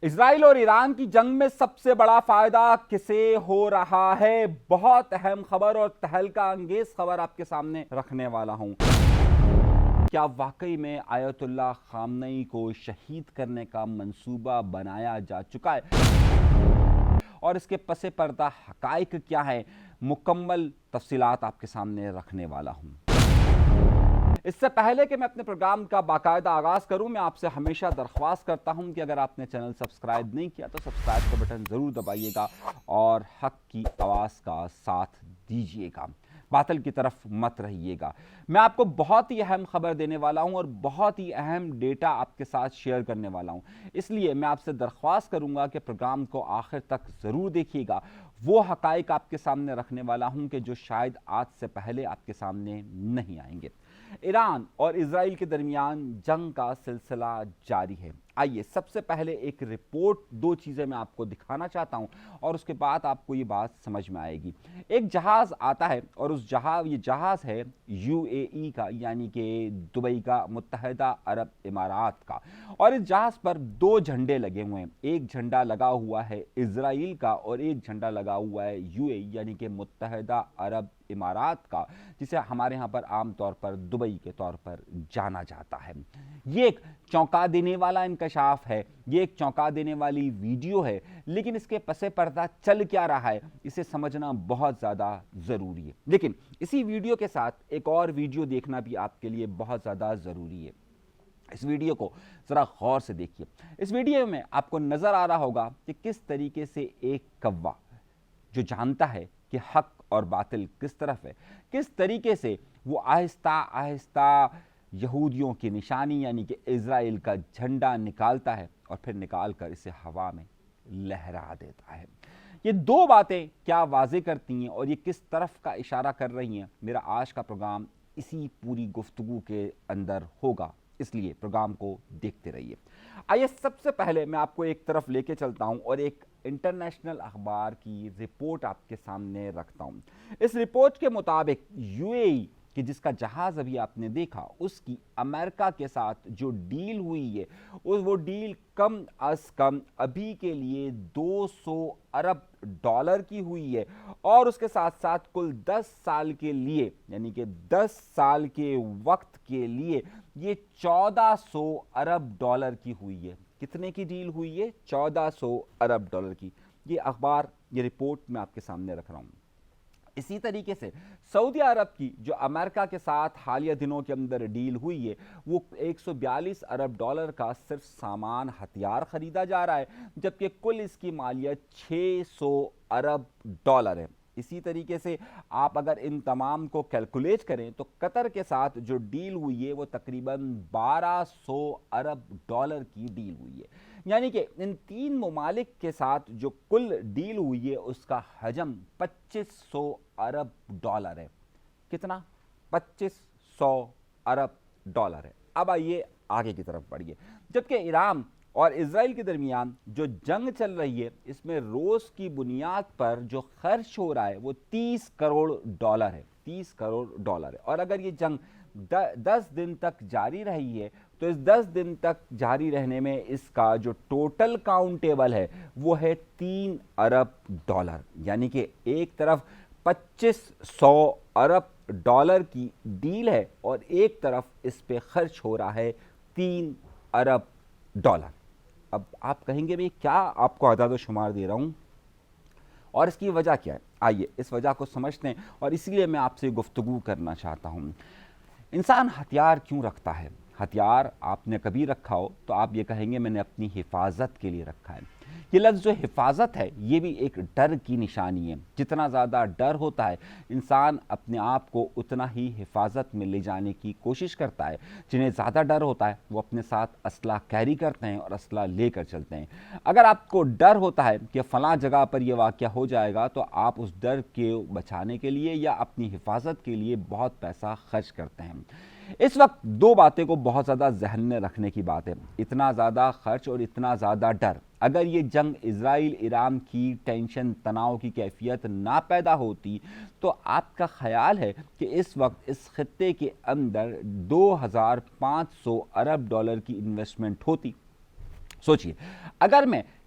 اسرائیل اور ایران کی جنگ میں سب سے بڑا فائدہ کسے ہو رہا ہے؟ بہت اہم خبر اور تہلکہ انگیز خبر آپ کے سامنے رکھنے والا ہوں۔ کیا واقعی میں آیت اللہ خامنئی کو شہید کرنے کا منصوبہ بنایا جا چکا ہے؟ اور اس کے پس پردہ حقائق کیا ہیں؟ مکمل تفصیلات آپ کے سامنے رکھنے والا ہوں۔ اس سے پہلے کہ میں اپنے پروگرام کا باقاعدہ آغاز کروں، میں آپ سے ہمیشہ درخواست کرتا ہوں کہ اگر آپ نے چینل سبسکرائب نہیں کیا تو سبسکرائب کا بٹن ضرور دبائیے گا اور حق کی آواز کا ساتھ دیجیے گا، باطل کی طرف مت رہیے گا۔ میں آپ کو بہت ہی اہم خبر دینے والا ہوں اور بہت ہی اہم ڈیٹا آپ کے ساتھ شیئر کرنے والا ہوں، اس لیے میں آپ سے درخواست کروں گا کہ پروگرام کو آخر تک ضرور دیکھیے گا۔ وہ حقائق آپ کے سامنے رکھنے والا ہوں کہ جو شاید آج سے پہلے آپ کے سامنے نہیں آئیں گے۔ ایران اور اسرائیل کے درمیان جنگ کا سلسلہ جاری ہے۔ آئیے سب سے پہلے ایک رپورٹ، دو چیزیں میں آپ کو دکھانا چاہتا ہوں اور اس کے بعد آپ کو یہ بات سمجھ میں آئے گی۔ ایک جہاز آتا ہے اور یہ جہاز ہے UAE کا، یعنی کہ دبئی کا، متحدہ عرب امارات کا، اور اس جہاز پر دو جھنڈے لگے ہوئے ہیں۔ ایک جھنڈا لگا ہوا ہے اسرائیل کا اور ایک جھنڈا لگا ہوا ہے UAE یعنی کہ متحدہ عرب امارات کا، جسے ہمارے ہاں پر عام طور پر دبئی کے طور پر جانا جاتا ہے۔ یہ ایک چونکا دینے والا انکشاف ہے، یہ ایک چونکا دینے والی ویڈیو ہے، لیکن اس کے پس پردہ چل کیا رہا ہے اسے سمجھنا بہت زیادہ ضروری ہے۔ لیکن اسی ویڈیو کے ساتھ ایک اور ویڈیو دیکھنا بھی آپ کے لیے بہت زیادہ ضروری ہے۔ اس ویڈیو کو ذرا غور سے دیکھیے۔ اس ویڈیو میں آپ کو نظر آ رہا ہوگا کہ کس طریقے سے ایک کوا جو جانتا ہے کہ حق اور باطل کس طرف ہے، کس طریقے سے وہ آہستہ آہستہ یہودیوں کی نشانی یعنی کہ اسرائیل کا جھنڈا نکالتا ہے اور پھر نکال کر اسے ہوا میں لہرا دیتا ہے۔ یہ دو باتیں کیا واضح کرتی ہیں اور یہ کس طرف کا اشارہ کر رہی ہیں؟ میرا آج کا پروگرام اسی پوری گفتگو کے اندر ہوگا، اس لیے پروگرام کو دیکھتے رہیے۔ آئیے سب سے پہلے میں آپ کو ایک طرف لے کے چلتا ہوں اور ایک انٹرنیشنل اخبار کی رپورٹ آپ کے سامنے رکھتا ہوں۔ اس رپورٹ کے مطابق UAE کہ جس کا جہاز ابھی آپ نے دیکھا، اس کی امریکہ کے ساتھ جو ڈیل ہوئی ہے وہ ڈیل کم از کم ابھی کے لیے $200 ارب کی ہوئی ہے، اور اس کے ساتھ ساتھ کل 10 سال کے لیے یعنی کہ 10 سال کے وقت کے لیے یہ $1400 ارب کی ہوئی ہے۔ کتنے کی ڈیل ہوئی ہے؟ $1400 ارب کی۔ یہ اخبار، یہ رپورٹ میں آپ کے سامنے رکھ رہا ہوں۔ اسی طریقے سے سعودی عرب کی جو امریکہ کے ساتھ حالیہ دنوں کے اندر ڈیل ہوئی ہے، وہ $142 ارب کا صرف سامان ہتھیار خریدا جا رہا ہے، جبکہ کل اس کی مالیت $600 ارب ہے۔ اسی طریقے سے آپ اگر ان تمام کو کیلکولیٹ کریں تو قطر کے ساتھ جو ڈیل ہوئی ہے وہ تقریباً $1200 ارب کی ڈیل ہوئی ہے، یعنی کہ ان تین ممالک کے ساتھ جو کل ڈیل ہوئی ہے اس کا حجم $2500 ارب ہے۔ کتنا؟ $2500 ارب ہے۔ اب آئیے آگے کی طرف بڑھیے۔ جبکہ ایران اور اسرائیل کے درمیان جو جنگ چل رہی ہے، اس میں روز کی بنیاد پر جو خرچ ہو رہا ہے وہ $30 کروڑ ہے، $30 کروڑ ہے۔ اور اگر یہ جنگ 10 دن تک جاری رہی ہے تو اس 10 دن تک جاری رہنے میں اس کا جو ٹوٹل کاؤنٹیبل ہے وہ ہے $3 ارب، یعنی کہ ایک طرف $2500 ارب کی ڈیل ہے اور ایک طرف اس پہ خرچ ہو رہا ہے $3 ارب۔ اب آپ کہیں گے بھئی کیا آپ کو اعداد و شمار دے رہا ہوں اور اس کی وجہ کیا ہے؟ آئیے اس وجہ کو سمجھتے ہیں، اور اسی لیے میں آپ سے گفتگو کرنا چاہتا ہوں۔ انسان ہتھیار کیوں رکھتا ہے؟ ہتھیار آپ نے کبھی رکھا ہو تو آپ یہ کہیں گے میں نے اپنی حفاظت کے لیے رکھا ہے۔ یہ لفظ جو حفاظت ہے یہ بھی ایک ڈر کی نشانی ہے۔ جتنا زیادہ ڈر ہوتا ہے انسان اپنے آپ کو اتنا ہی حفاظت میں لے جانے کی کوشش کرتا ہے۔ جنہیں زیادہ ڈر ہوتا ہے وہ اپنے ساتھ اسلحہ کیری کرتے ہیں اور اسلحہ لے کر چلتے ہیں۔ اگر آپ کو ڈر ہوتا ہے کہ فلاں جگہ پر یہ واقعہ ہو جائے گا تو آپ اس ڈر کے بچانے کے لیے یا اپنی حفاظت کے لیے بہت پیسہ خرچ کرتے ہیں۔ اس وقت دو باتیں کو بہت زیادہ ذہن میں رکھنے کی بات ہے، اتنا زیادہ خرچ اور اتنا زیادہ ڈر۔ اگر یہ جنگ اسرائیل ایران کی ٹینشن تناؤ کی کیفیت نہ پیدا ہوتی تو آپ کا خیال ہے کہ اس وقت اس خطے کے اندر $2500 ارب کی انویسٹمنٹ ہوتی؟ سوچئے، اگر میں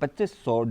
2500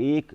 $1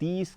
$30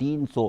300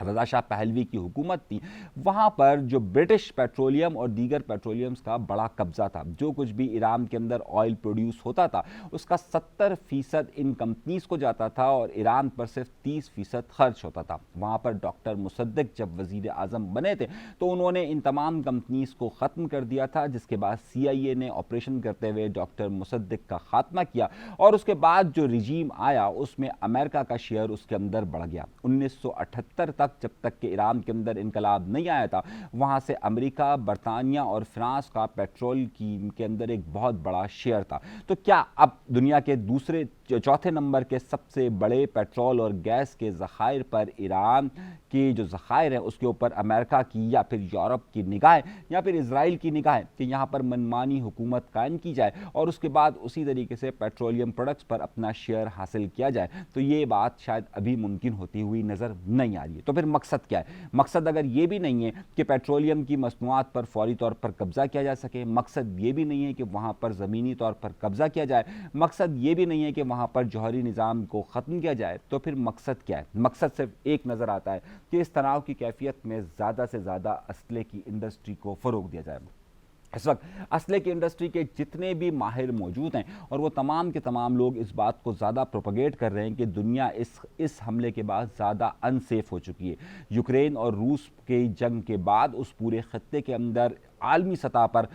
رضا شاہ پہلوی کی حکومت تھی، وہاں پر جو برٹش پیٹرولیم اور دیگر پیٹرولیم کا بڑا قبضہ تھا۔ جو کچھ بھی ایران کے اندر آئل پروڈیوس ہوتا تھا اس کا 70% ان کمپنیز کو جاتا تھا اور ایران پر صرف 30% خرچ ہوتا تھا۔ وہاں پر ڈاکٹر مصدق جب وزیر اعظم بنے تھے تو انہوں نے ان تمام کمپنیز کو ختم کر دیا تھا، جس کے بعد CIA نے آپریشن کرتے ہوئے ڈاکٹر مصدق کا خاتمہ کیا، اور اس کے بعد جو رجیم آیا اس میں امریکہ کا شیئر اس کے اندر بڑھ گیا۔ 1978 تک، جب تک کہ ایران کے اندر انقلاب نہیں آیا تھا، وہاں سے امریکہ، برطانیہ اور فرانس کا پیٹرول کے اندر ایک بہت بڑا شیئر تھا۔ تو کیا اب دنیا کے چوتھے نمبر کے سب سے بڑے پیٹرول اور گیس کے ذخائر پر ایران کی جو ذخائر ہیں اس کے اوپر امریکہ کی یا پھر یورپ کی نگاہیں یا پھر اسرائیل کی نگاہیں کہ یہاں پر منمانی حکومت قائم کی جائے اور اس کے بعد اسی طریقے سے پیٹرولیم پروڈکٹس پر اپنا شیئر حاصل کیا جائے، تو یہ بات شاید ابھی ممکن ہوتی ہوئی نظر نہیں آ رہی ہے۔ تو پھر مقصد کیا ہے؟ مقصد اگر یہ بھی نہیں ہے کہ پیٹرولیم کی مصنوعات پر فوری طور پر قبضہ کیا جا سکے، مقصد یہ بھی نہیں ہے کہ وہاں پر زمینی طور پر قبضہ کیا جائے، مقصد یہ بھی نہیں ہے کہ وہاں پر جوہری نظام کو ختم کیا جائے، تو پھر مقصد کیا ہے؟ مقصد صرف ایک نظر آتا ہے کہ اس تناؤ کی کیفیت میں زیادہ سے زیادہ اسلحے کی انڈسٹری کو فروغ دیا جائے۔ اس وقت اسلحے کی انڈسٹری کے جتنے بھی ماہر موجود ہیں اور وہ تمام کے تمام لوگ اس بات کو زیادہ پروپیگیٹ کر رہے ہیں کہ دنیا اس حملے کے بعد زیادہ انسیف ہو چکی ہے۔ یوکرین اور روس کی جنگ کے بعد اس پورے خطے کے اندر عالمی سطح پر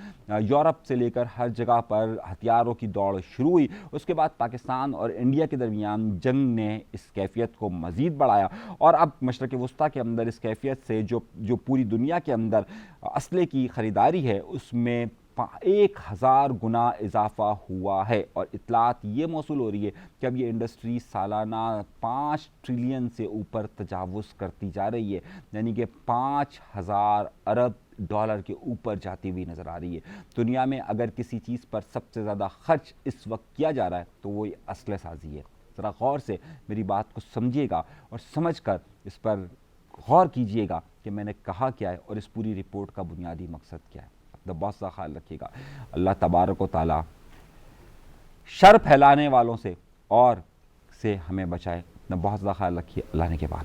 یورپ سے لے کر ہر جگہ پر ہتھیاروں کی دوڑ شروع ہوئی۔ اس کے بعد پاکستان اور انڈیا کے درمیان جنگ نے اس کیفیت کو مزید بڑھایا، اور اب مشرق وسطیٰ کے اندر اس کیفیت سے جو پوری دنیا کے اندر اسلحے کی خریداری ہے اس میں 1000 گنا اضافہ ہوا ہے، اور اطلاعات یہ موصول ہو رہی ہے کہ اب یہ انڈسٹری سالانہ 5 ٹریلین سے اوپر تجاوز کرتی جا رہی ہے، یعنی کہ 5000 ارب ڈالر کے اوپر جاتی ہوئی نظر آ رہی ہے۔ دنیا میں اگر کسی چیز پر سب سے زیادہ خرچ اس وقت کیا جا رہا ہے تو وہ اسلحہ سازی ہے۔ ذرا غور سے میری بات کو سمجھیے گا اور سمجھ کر اس پر غور کیجئے گا کہ میں نے کہا کیا ہے اور اس پوری رپورٹ کا بنیادی مقصد کیا ہے۔ اپنا بہت سا خیال رکھیے گا۔ اللہ تبارک و تعالی شر پھیلانے والوں سے اور سے ہمیں بچائے۔ اپنا بہت سا خیال رکھیے۔ اللہ نے کے بعد